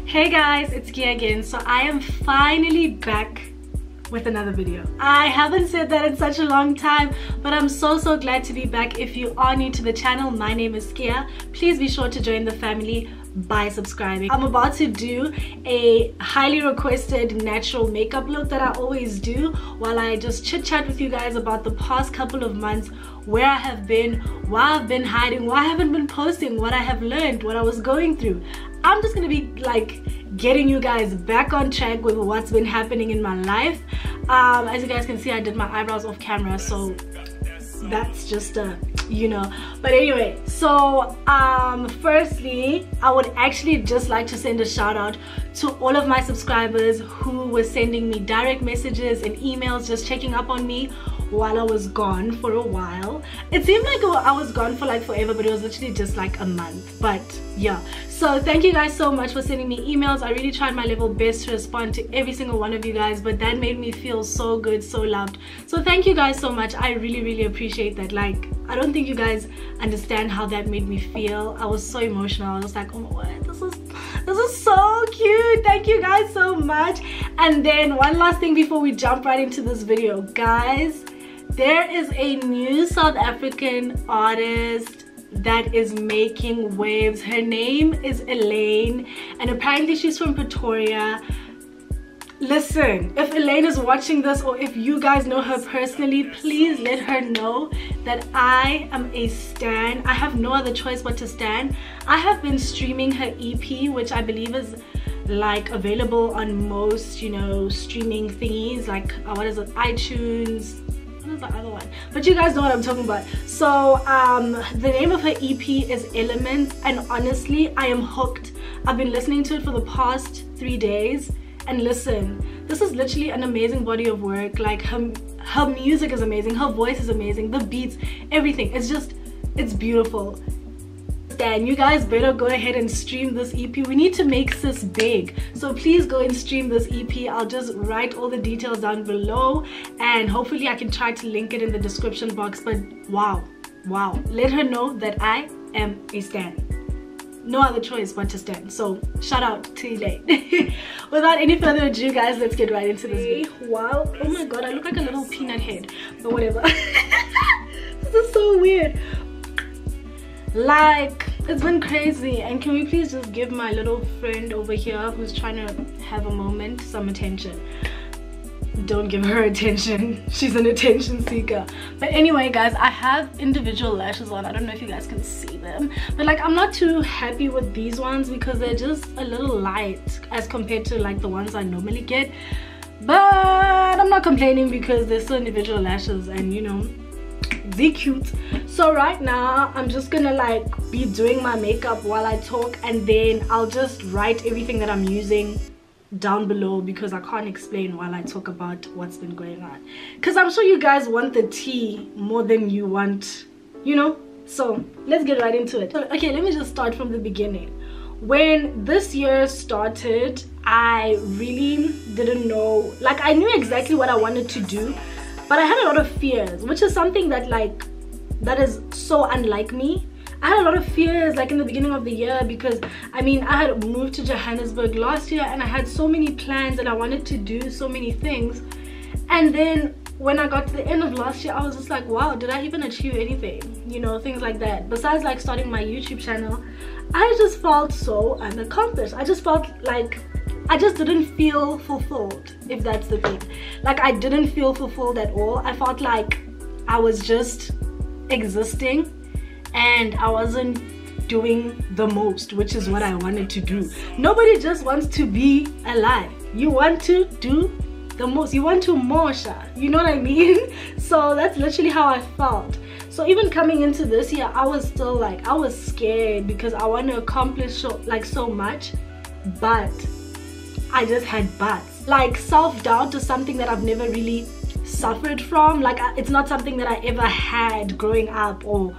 Hey guys, it's Kea again. So I am finally back with another video. I haven't said that in such a long time, but I'm so glad to be back. If you are new to the channel, my name is Kea. Please be sure to join the family by subscribing. I'm about to do a highly requested natural makeup look that I always do while I just chit chat with you guys about the past couple of months, where I have been, why I've been hiding, why I haven't been posting, what I have learned, what I was going through. I'm just gonna be like getting you guys back on track with what's been happening in my life. As you guys can see, I did my eyebrows off camera, so that's just you know. But anyway, so firstly, I would actually just like to send a shout out to all of my subscribers who were sending me direct messages and emails just checking up on me while I was gone for a while. It seemed like I was gone for like forever, but it was literally just like a month. But yeah, so thank you guys so much for sending me emails. I really tried my level best to respond to every single one of you guys, but that made me feel so good, so loved. So thank you guys so much. I really appreciate that. Like, I don't think you guys understand how that made me feel. I was so emotional. I was like, oh my word, this is so cute. Thank you guys so much. And then one last thing before we jump right into this video, guys, there is a new South African artist that is making waves. Her name is Elaine, and apparently she's from Pretoria. Listen, if Elaine is watching this, or if you guys know her personally, please let her know that I am a stan. I have no other choice but to stan. I have been streaming her EP, which I believe is like available on most, you know, streaming thingies, like what is it, iTunes, what is the other one, but you guys know what I'm talking about. So the name of her EP is Elements, and honestly, I am hooked. I've been listening to it for the past 3 days, and listen, this is literally an amazing body of work. Like her music is amazing, her voice is amazing, the beats, everything, it's beautiful. Dan, you guys better go ahead and stream this EP. We need to make this big, so please go and stream this EP. I'll just write all the details down below, and hopefully I can try to link it in the description box. But wow, let her know that I am a stan. No other choice but to stand. So shout out to Elaine. Without any further ado, guys, let's get right into this video. Wow, oh my god, I look like a little peanut head, but whatever. This is so weird. Like, it's been crazy. And can we please just give my little friend over here who's trying to have a moment some attention? Don't give her attention. She's an attention seeker. But anyway, guys, I have individual lashes on. I don't know if you guys can see them, but like, I'm not too happy with these ones because they're just a little light as compared to like the ones I normally get. But I'm not complaining because they're still individual lashes, and you know, they're cute. So right now I'm just gonna like be doing my makeup while I talk, and then I'll just write everything that I'm using down below because I can't explain while I talk about what's been going on, because I'm sure you guys want the tea more than you want, you know. So let's get right into it. Okay, let me just start from the beginning. When this year started, I really didn't know, like, I knew exactly what I wanted to do, but I had a lot of fears, which is something that like, that is so unlike me. I had a lot of fears like in the beginning of the year because I mean, I had moved to Johannesburg last year and I had so many plans and I wanted to do so many things. And then when I got to the end of last year, I was just like, wow, did I even achieve anything? You know, things like that. Besides like starting my YouTube channel, I just felt so unaccomplished. I just felt like I just didn't feel fulfilled, if that's the thing. Like, I didn't feel fulfilled at all. I felt like I was just existing and I wasn't doing the most, which is what I wanted to do. Nobody just wants to be alive. You want to do the most. You want to morsha, you know what I mean? So that's literally how I felt. So even coming into this year, I was still like, I was scared because I want to accomplish so much, but I just had buts. Like, self-doubt is something that I've never really suffered from. Like, it's not something that I ever had growing up or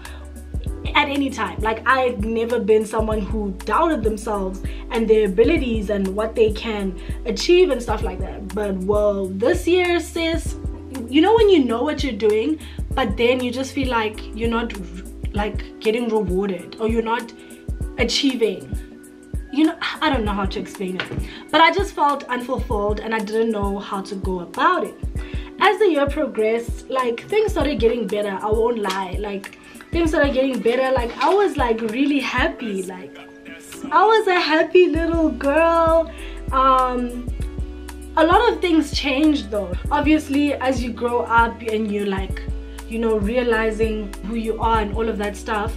at any time. Like, I've never been someone who doubted themselves and their abilities and what they can achieve and stuff like that. But well, this year, sis, you know when you know what you're doing, but then you just feel like you're not like getting rewarded, or you're not achieving. You know, I don't know how to explain it, but I just felt unfulfilled and I didn't know how to go about it. As the year progressed, like, things started getting better. I won't lie, like, things started getting better. Like, I was like really happy, like I was a happy little girl. A lot of things changed though. Obviously, as you grow up and you're like, you know, realizing who you are and all of that stuff,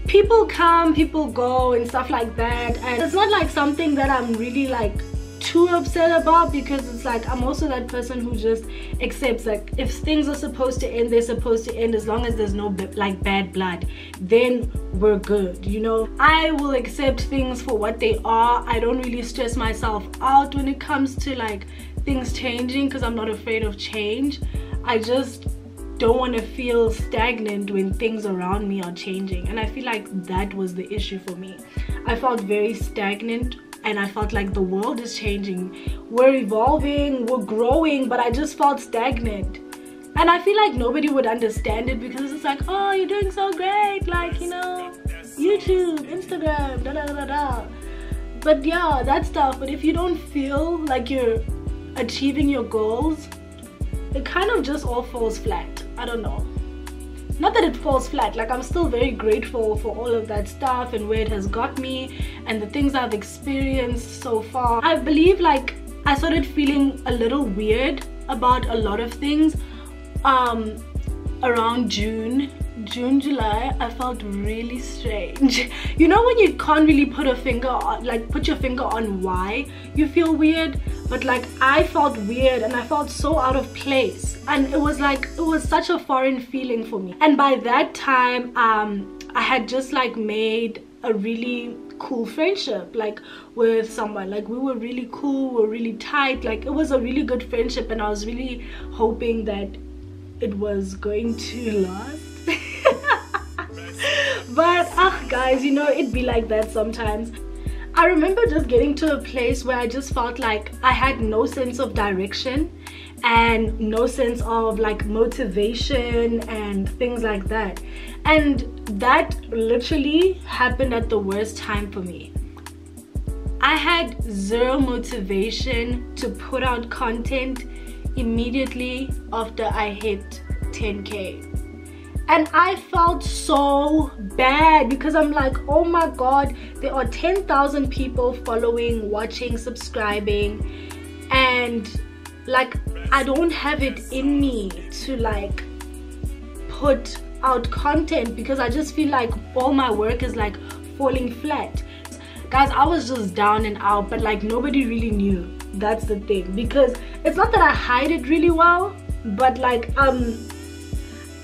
people come, people go and stuff like that, and it's not like something that I'm really like too upset about, because it's like I'm also that person who just accepts, like, if things are supposed to end, they're supposed to end. As long as there's no like bad blood, then we're good, you know. I will accept things for what they are. I don't really stress myself out when it comes to like things changing, because I'm not afraid of change. I just don't want to feel stagnant when things around me are changing, and I feel like that was the issue for me. I felt very stagnant and I felt like the world is changing, we're evolving, we're growing, but I just felt stagnant. And I feel like nobody would understand it, because it's like, oh, you're doing so great, like, you know, YouTube, Instagram, da da da da. But yeah, that stuff. But if you don't feel like you're achieving your goals, it kind of just all falls flat. I don't know, not that it falls flat, like I'm still very grateful for all of that stuff and where it has got me and the things I've experienced so far. I believe like I started feeling a little weird about a lot of things around June, July. I felt really strange. You know, when you can't really put a finger on, like put your finger on why you feel weird, but like I felt weird and I felt so out of place, and it was like, it was such a foreign feeling for me. And by that time I had just like made a really cool friendship like with someone. Like we were really cool, we were really tight, like it was a really good friendship, and I was really hoping that it was going to last. But guys, you know, it'd be like that sometimes. I remember just getting to a place where I just felt like I had no sense of direction and no sense of like motivation and things like that. And that literally happened at the worst time for me. I had zero motivation to put out content immediately after I hit 10K. And I felt so bad, because I'm like, oh my god, there are 10,000 people following, watching, subscribing, and like I don't have it in me to like put out content, because I just feel like all my work is like falling flat. Guys, I was just down and out, but like nobody really knew. That's the thing, because it's not that I hide it really well, but like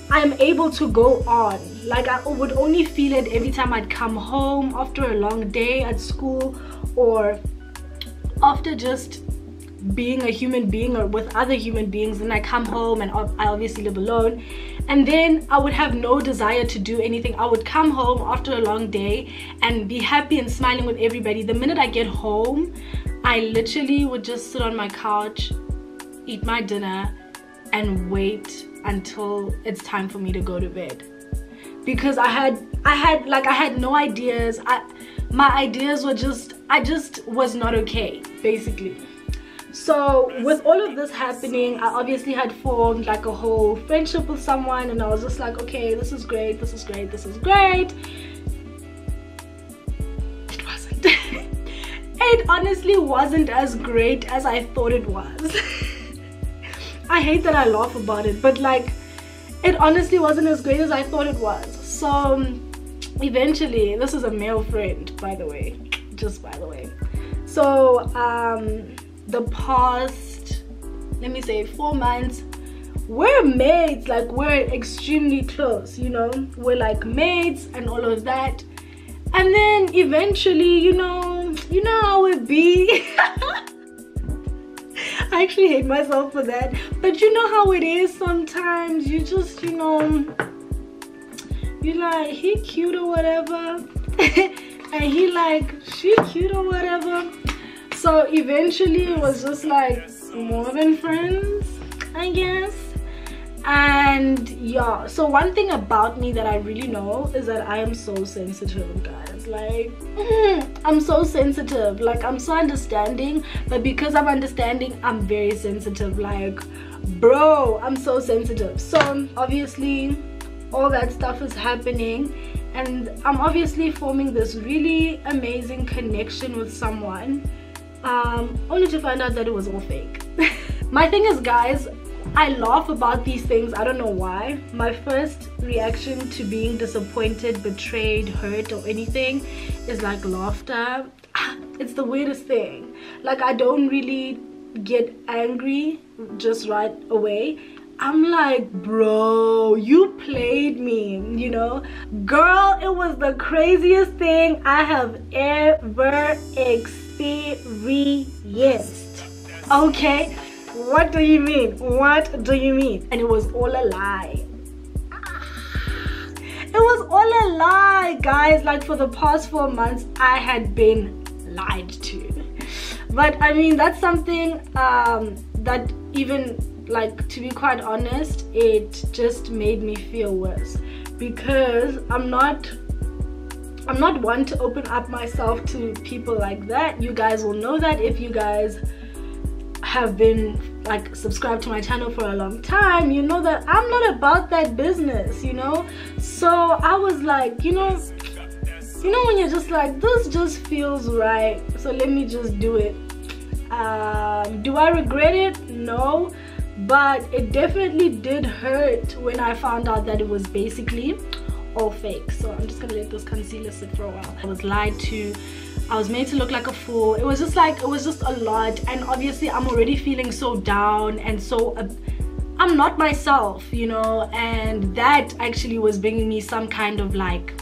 I'm able to go on. Like I would only feel it every time I'd come home after a long day at school, or after just being a human being or with other human beings. And I come home, and I obviously live alone, and then I would have no desire to do anything. I would come home after a long day and be happy and smiling with everybody. The minute I get home, I literally would just sit on my couch, eat my dinner, and wait until it's time for me to go to bed, because I had no ideas. My ideas were just, I just was not okay, basically. So with all of this happening, I obviously had formed like a whole friendship with someone, and I was just like, okay, this is great, this is great, this is great. It wasn't. It honestly wasn't as great as I thought it was. I hate that I laugh about it, but like it honestly wasn't as great as I thought it was. So eventually, this is a male friend, by the way, just by the way. So the past, let me say 4 months, we're mates, like we're extremely close, you know, we're like mates and all of that. And then eventually, you know how it be. I actually hate myself for that, but you know how it is sometimes. You just, you know, you're like, he cute or whatever, and he like, she cute or whatever. So eventually it was just like more than friends, I guess. And yeah, so one thing about me that I really know is that I am so sensitive, guys. Like I'm so sensitive, like I'm so understanding, but because I'm understanding, I'm very sensitive. Like bro, I'm so sensitive. So obviously all that stuff is happening, and I'm obviously forming this really amazing connection with someone, only to find out that it was all fake. My thing is, guys, I laugh about these things. I don't know why. My first reaction to being disappointed, betrayed, hurt, or anything is like laughter. It's the weirdest thing. Like I don't really get angry just right away. I'm like, bro, you played me, you know? Girl, it was the craziest thing I have ever experienced. Okay? What do you mean? What do you mean? And it was all a lie. It was all a lie, guys. Like for the past 4 months, I had been lied to. But I mean, that's something that even, like, to be quite honest, it just made me feel worse, because I'm not one to open up myself to people like that. You guys will know that if you guys have been like subscribed to my channel for a long time. You know that I'm not about that business, you know. So I was like, you know when you're just like, this just feels right, so let me just do it. Do I regret it? No, but it definitely did hurt when I found out that it was basically all fake. So I'm just gonna let this concealer sit for a while. I was lied to. I was made to look like a fool. It was just like, it was just a lot. And obviously I'm already feeling so down and so I'm not myself, you know. And that actually was bringing me some kind of, like,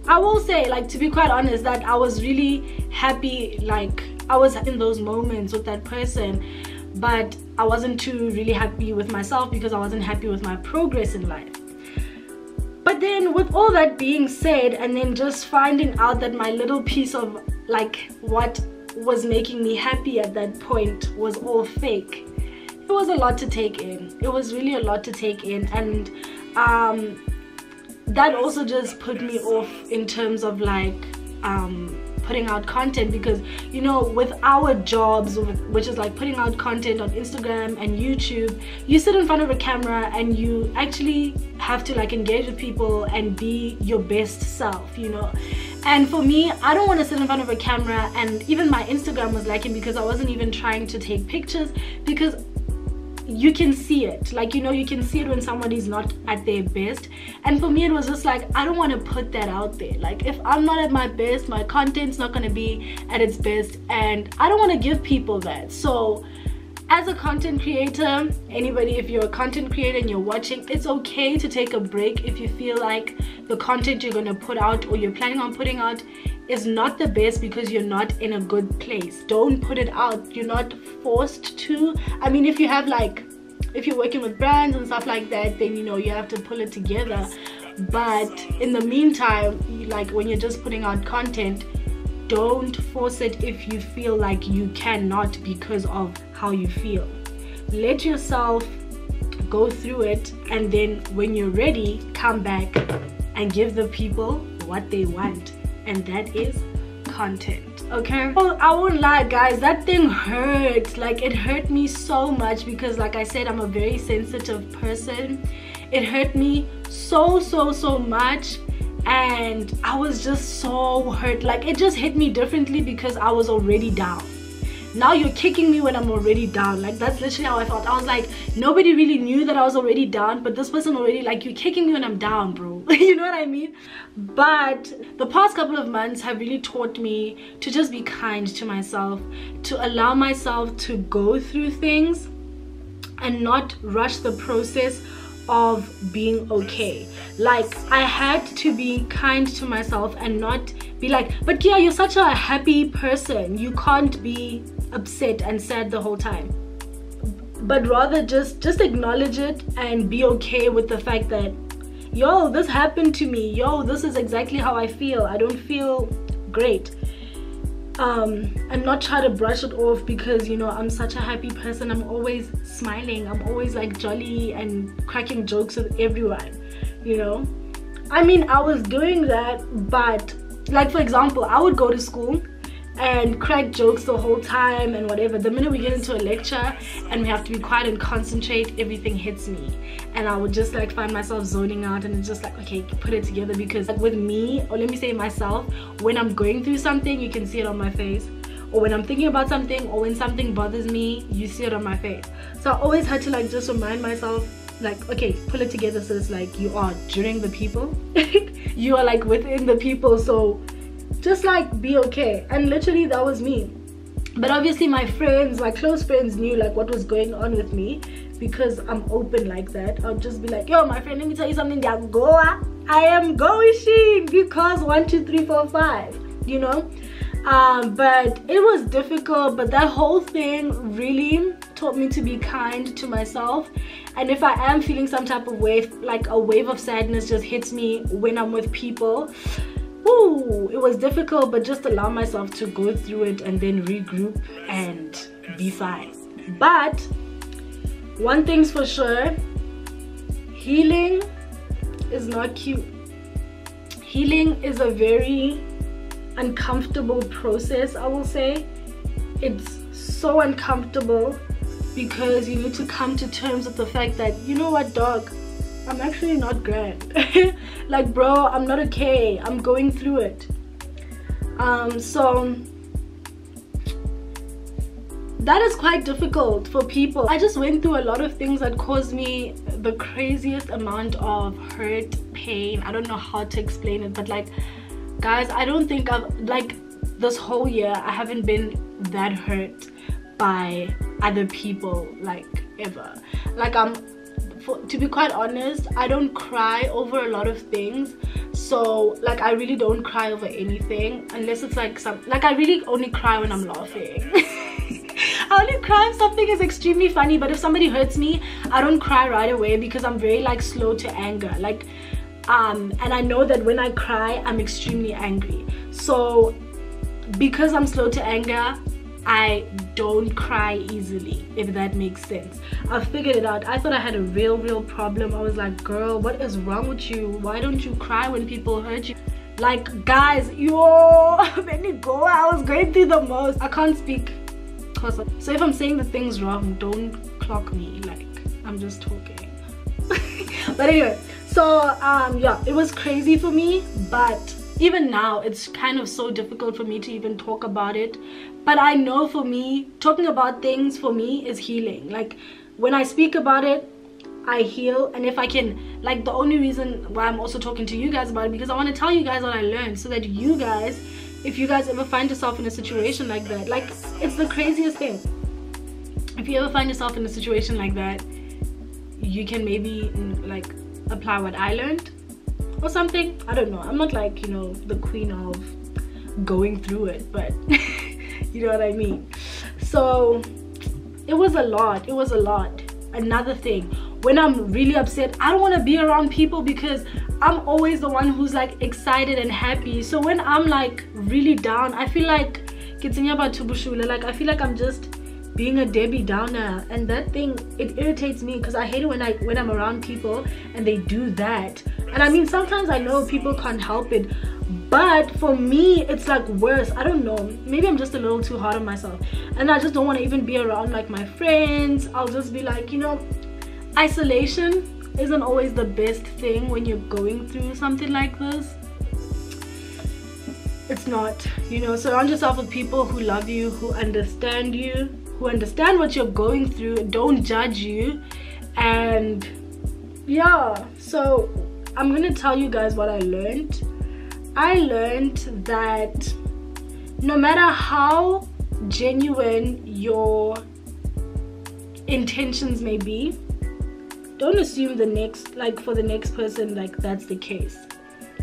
I will say, like, to be quite honest, that I was really happy. Like I was in those moments with that person, but I wasn't too really happy with myself because I wasn't happy with my progress in life. But then with all that being said, and then just finding out that my little piece of, like, what was making me happy at that point was all fake, it was a lot to take in. It was really a lot to take in. And that also just put me off in terms of, like, putting out content, because, you know, with our jobs, which is like putting out content on Instagram and YouTube, you sit in front of a camera and you actually have to, like, engage with people and be your best self, you know. And for me, I don't want to sit in front of a camera, and even my Instagram was lacking because I wasn't even trying to take pictures, because you can see it, like, you know, you can see it when somebody's not at their best. And for me, it was just like, I don't want to put that out there. Like, if I'm not at my best, my content's not going to be at its best, and I don't want to give people that. So as a content creator, anybody, if you're a content creator and you're watching, it's okay to take a break if you feel like the content you're going to put out or you're planning on putting out is not the best because you're not in a good place. Don't put it out. You're not forced to. I mean, if you have, like, if you're working with brands and stuff like that, then, you know, you have to pull it together. But in the meantime, like, when you're just putting out content, don't force it if you feel like you cannot because of how you feel. Let yourself go through it, and then when you're ready, come back and give the people what they want, and that is content. Okay, well, I won't lie, guys, that thing hurt. Like, it hurt me so much because, like I said, I'm a very sensitive person. It hurt me so much, and I was just so hurt. Like, it just hit me differently because I was already down. Now you're kicking me when I'm already down. Like, that's literally how I felt. I was like, nobody really knew that I was already down, but this person already, like, you're kicking me when I'm down, bro. You know what I mean? But the past couple of months have really taught me to just be kind to myself, to allow myself to go through things and not rush the process of being okay. Like, I had to be kind to myself and not be like, but Kea, you're such a happy person, you can't be upset and sad the whole time. But rather just acknowledge it and be okay with the fact that, yo, this happened to me, yo, this is exactly how I feel, I don't feel great. And not try to brush it off because, you know, I'm such a happy person, I'm always smiling. I'm always like jolly and cracking jokes with everyone, you know. I mean, I was doing that, but like for example, I would go to school and crack jokes the whole time and whatever. The minute we get into a lecture and we have to be quiet and concentrate, everything hits me, and I would just like find myself zoning out, and it's just like, okay, put it together. Because like with me, or let me say myself, when I'm going through something, you can see it on my face, or when I'm thinking about something, or when something bothers me, you see it on my face. So I always had to like just remind myself, like, okay, pull it together. So it's like you are during the people you are like within the people, so just like be okay. And literally that was me. But obviously my friends, my close friends, knew like what was going on with me, because I'm open like that. I'll just be like, yo, my friend, let me tell you something, Goa, I am going because 1 2 3 4 5, you know. But it was difficult, but that whole thing really taught me to be kind to myself. And if I am feeling some type of wave, like a wave of sadness just hits me when I'm with people, ooh, it was difficult, but just allow myself to go through it and then regroup and be fine. But one thing's for sure, healing is not cute. Healing is a very uncomfortable process, I will say. It's so uncomfortable because you need to come to terms with the fact that, you know what, dog, I'm actually not grand. Like, bro, I'm not okay, I'm going through it. So that is quite difficult for people. I just went through a lot of things that caused me the craziest amount of hurt, pain. I don't know how to explain it, but like, guys, I don't think I've, like, this whole year I haven't been that hurt by other people, like, ever. Like, to be quite honest, I don't cry over a lot of things. So like, I really don't cry over anything unless it's like I really only cry when I'm laughing. I only cry if something is extremely funny. But if somebody hurts me, I don't cry right away because I'm very like slow to anger, like and I know that when I cry, I'm extremely angry. So because I'm slow to anger, I don't cry easily, if that makes sense. I figured it out. I thought I had a real problem. I was like, girl, what is wrong with you? Why don't you cry when people hurt you? Like, guys, yo, when you go, I was going through the most. I can't speak. So if I'm saying the things wrong, don't clock me. Like, I'm just talking. But anyway, so yeah, it was crazy for me. But even now, it's kind of so difficult for me to even talk about it. But I know for me, talking about things for me is healing. Like, when I speak about it, I heal. And if I can, like, the only reason why I'm also talking to you guys about it, because I want to tell you guys what I learned, so that you guys, if you guys ever find yourself in a situation like that, like, it's the craziest thing. If you ever find yourself in a situation like that, you can maybe like apply what I learned or something. I don't know. I'm not like, you know, the queen of going through it, but you know what I mean. So it was a lot. It was a lot. Another thing, when I'm really upset, I don't want to be around people because I'm always the one who's like excited and happy. So when I'm like really down, I feel like like I feel like I'm just being a Debbie Downer, and that thing, it irritates me because I hate it when I'm around people and they do that. And I mean, sometimes I know people can't help it, but for me it's like worse. I don't know, maybe I'm just a little too hard on myself, and I just don't want to even be around like my friends. I'll just be like, you know, isolation isn't always the best thing when you're going through something like this. It's not, you know. Surround yourself with people who love you, who understand you, who understand what you're going through, don't judge you. And yeah, so I'm gonna tell you guys what I learned. I learned that no matter how genuine your intentions may be, don't assume the next, like, for the next person, like, that's the case.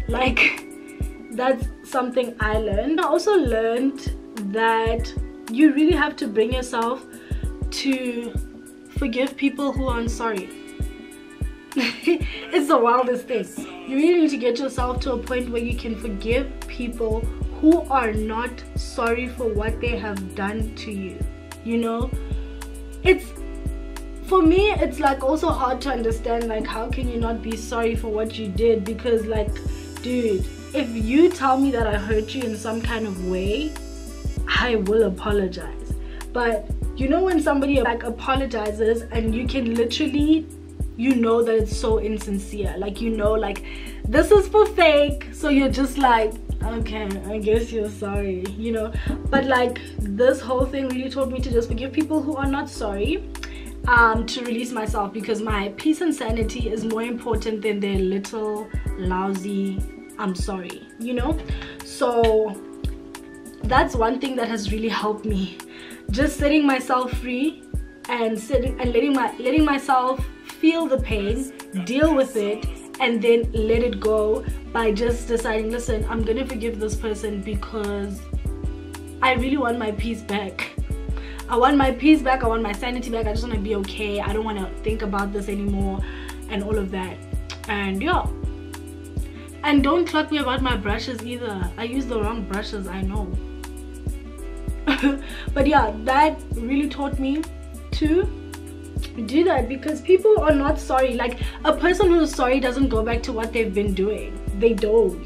Like, that's something I learned. I also learned that you really have to bring yourself to forgive people who aren't sorry. It's the wildest thing. You really need to get yourself to a point where you can forgive people who are not sorry for what they have done to you. You know, it's, for me, it's like also hard to understand, like, how can you not be sorry for what you did? Because, like, dude, if you tell me that I hurt you in some kind of way, I will apologize. But you know when somebody like apologizes and you can literally, you know that it's so insincere, like, you know, like, this is for fake, so you're just like, okay, I guess you're sorry, you know. But like, this whole thing really taught me to just forgive people who are not sorry, to release myself, because my peace and sanity is more important than their little lousy I'm sorry, you know. So that's one thing that has really helped me, just setting myself free and letting myself feel the pain, deal with it, and then let it go by just deciding, listen, I'm gonna forgive this person because I really want my peace back. I want my peace back, I want my sanity back, I just want to be okay, I don't want to think about this anymore and all of that. And yeah, and don't clock me about my brushes either. I use the wrong brushes, I know. But yeah, that really taught me to do that, because people are not sorry. Like, a person who is sorry doesn't go back to what they've been doing. They don't.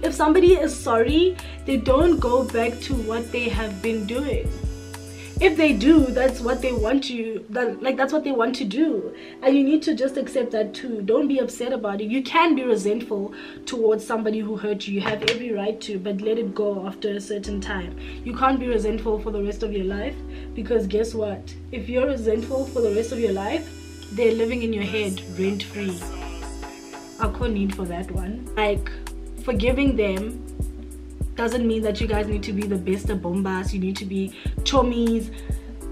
If somebody is sorry, they don't go back to what they have been doing. If they do, that's what they want you, that's what they want to do, and you need to just accept that too. Don't be upset about it. You can be resentful towards somebody who hurt you, you have every right to, but let it go after a certain time. You can't be resentful for the rest of your life, because guess what, if you're resentful for the rest of your life, they're living in your head rent free. I can't need for that one. Like, forgiving them doesn't mean that you guys need to be the best of bombas, you need to be chommies,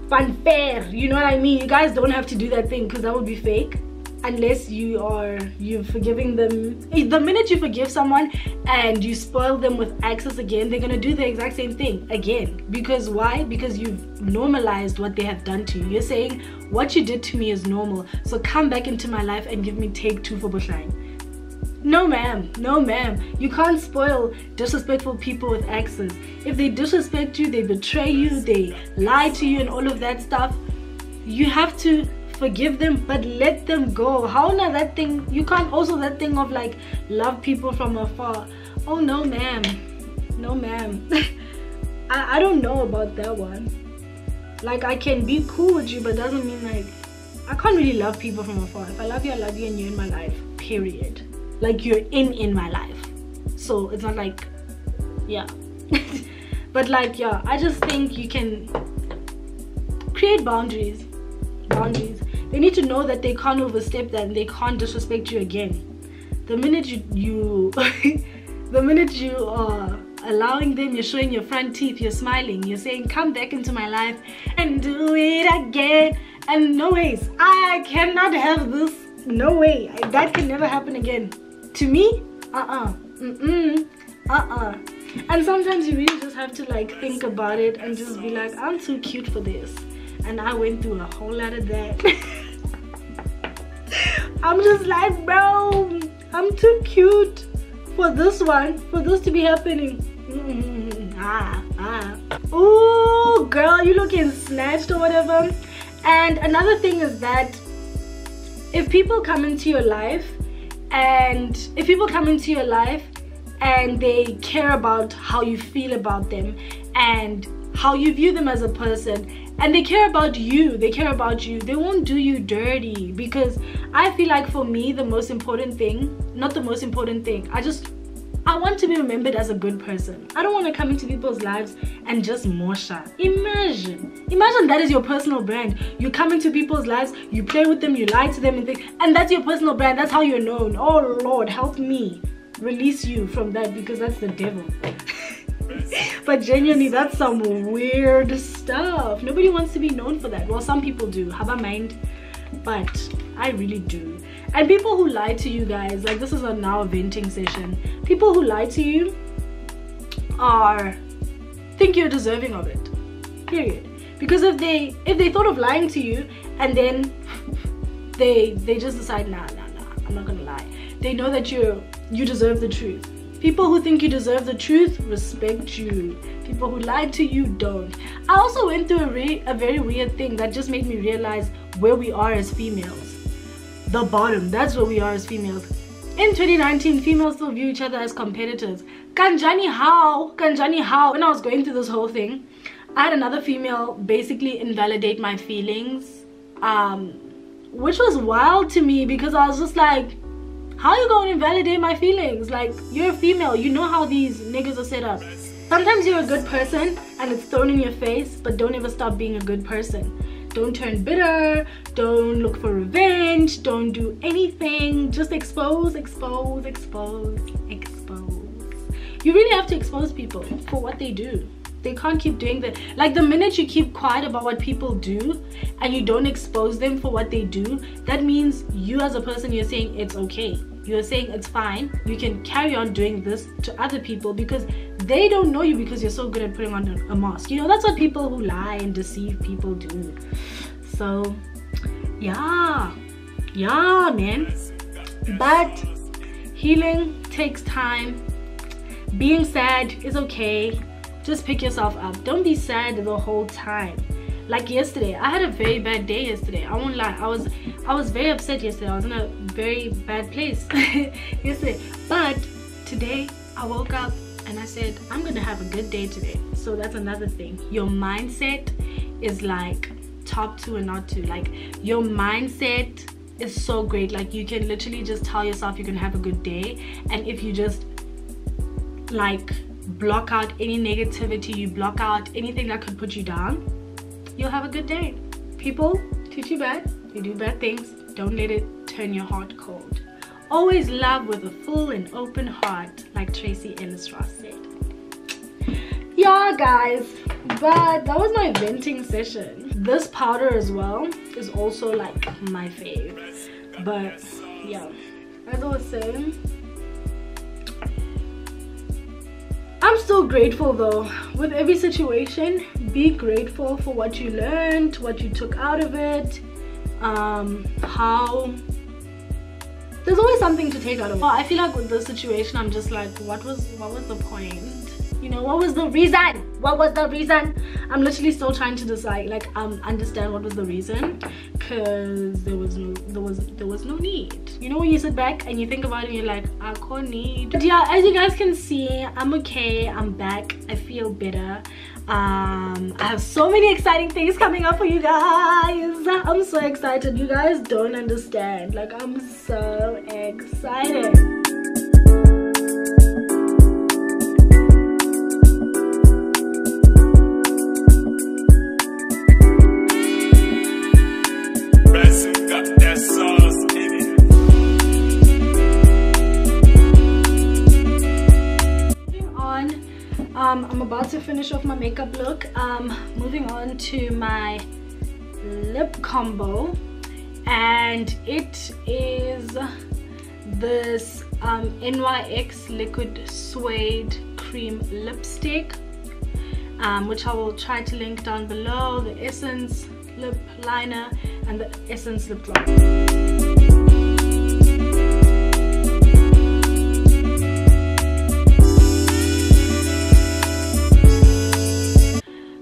fanfare, you know what I mean? You guys don't have to do that thing, because that would be fake, unless you're forgiving them. The minute you forgive someone and you spoil them with access again, they're gonna do the exact same thing again. Because why? Because you've normalized what they have done to you. You're saying, what you did to me is normal, so come back into my life and give me take two for Bushline. No ma'am, no ma'am. You can't spoil disrespectful people with access. If they disrespect you, they betray you, they lie to you and all of that stuff, you have to forgive them, but let them go. How now that thing, you can't also that thing of like love people from afar. Oh no ma'am, no ma'am. I don't know about that one. Like, I can be cool with you, but doesn't mean like, I can't really love people from afar. If I love you, I love you, and you're in my life, period. Like, you're in my life, so it's not like, yeah. But like, yeah, I just think you can create boundaries. They need to know that they can't overstep that, and they can't disrespect you again. The minute you the minute you are allowing them, you're showing your front teeth, you're smiling, you're saying, come back into my life and do it again, and no ways, I cannot have this, no way, that can never happen again. To me, and sometimes you really just have to like think about it and just be like, I'm too cute for this, and I went through a whole lot of that. I'm just like, bro, I'm too cute for this one, for this to be happening. Ooh, girl, you looking snatched or whatever. And another thing is that if people come into your life and they care about how you feel about them and how you view them as a person, and they care about you, they won't do you dirty. Because I feel like, for me, the most important thing, not the most important thing, I want to be remembered as a good person. I don't want to come into people's lives and just mosha. Imagine that is your personal brand. You come into people's lives, you play with them, you lie to them and things, and that's your personal brand. That's how you're known. Oh Lord, help me release you from that, because that's the devil. But genuinely, that's some weird stuff. Nobody wants to be known for that. Well, some people do, have a mind, but I really do. And people who lie to you guys, like, this is a now venting session. People who lie to you think you're deserving of it, period. Because if they thought of lying to you and then they just decide, nah, I'm not gonna lie, they know that you deserve the truth. People who think you deserve the truth respect you. People who lie to you don't. I also went through a very weird thing that just made me realize where we are as females. The bottom, that's where we are as females. In 2019, females still view each other as competitors. Kanjani how? When I was going through this whole thing, I had another female basically invalidate my feelings, which was wild to me, because I was just like, how you gonna invalidate my feelings? Like, you're a female, you know how these niggas are set up. Sometimes you're a good person and it's thrown in your face, but don't ever stop being a good person. Don't turn bitter, don't look for revenge, don't do anything. Just expose. You really have to expose people for what they do. They can't keep doing that. Like, the minute you keep quiet about what people do and you don't expose them for what they do, that means you as a person, you're saying it's okay. You're saying it's fine. You can carry on doing this to other people because they don't know you, because you're so good at putting on a mask. You know, that's what people who lie and deceive people do. So, yeah, man. But healing takes time. Being sad is okay. Just pick yourself up. Don't be sad the whole time. Like yesterday, I had a very bad day yesterday. I won't lie. I was very upset yesterday. I was in a very bad place yesterday. But today I woke up and I said, I'm gonna have a good day today. So that's another thing. Your mindset is like top 2 and not 2. Like, your mindset is so great. Like, you can literally just tell yourself you're gonna have a good day, and if you just like block out any negativity, you block out anything that could put you down, you'll have a good day. People treat you bad, you do bad things, don't let it turn your heart cold. Always love with a full and open heart, like Tracy Ellis Ross said. Yeah guys, but that was my venting session. This powder as well is also like my fave. But yeah, as I was saying, I'm still grateful though. With every situation, be grateful for what you learned, what you took out of it, how there's always something to take out of it. I feel like with this situation, I'm just like, what was the point? You know, what was the reason? I'm literally still trying to decide, like, understand what was the reason, because there was no need. You know, when you sit back and you think about it and you're like, I can't need. But yeah, as you guys can see, I'm okay, I'm back, I feel better. I have so many exciting things coming up for you guys. I'm so excited. You guys don't understand. Like, I'm so excited. I'm about to finish off my makeup look. Moving on to my lip combo, and it is this NYX liquid suede cream lipstick, which I will try to link down below. The Essence lip liner and the Essence lip gloss.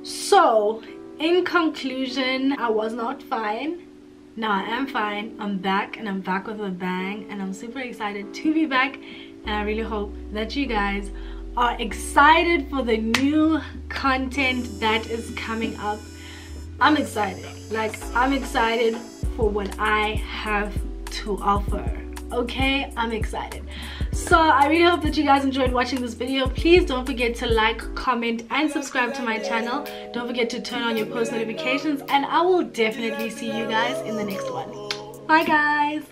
So, in conclusion, I was not fine. Now I am fine. I'm back, and I'm back with a bang, and I'm super excited to be back, and I really hope that you guys are excited for the new content that is coming up. I'm excited. Like, I'm excited for what I have to offer. Okay, I'm excited. So I really hope that you guys enjoyed watching this video. Please don't forget to like, comment, and subscribe to my channel. Don't forget to turn on your post notifications, and I will definitely see you guys in the next one. Bye guys.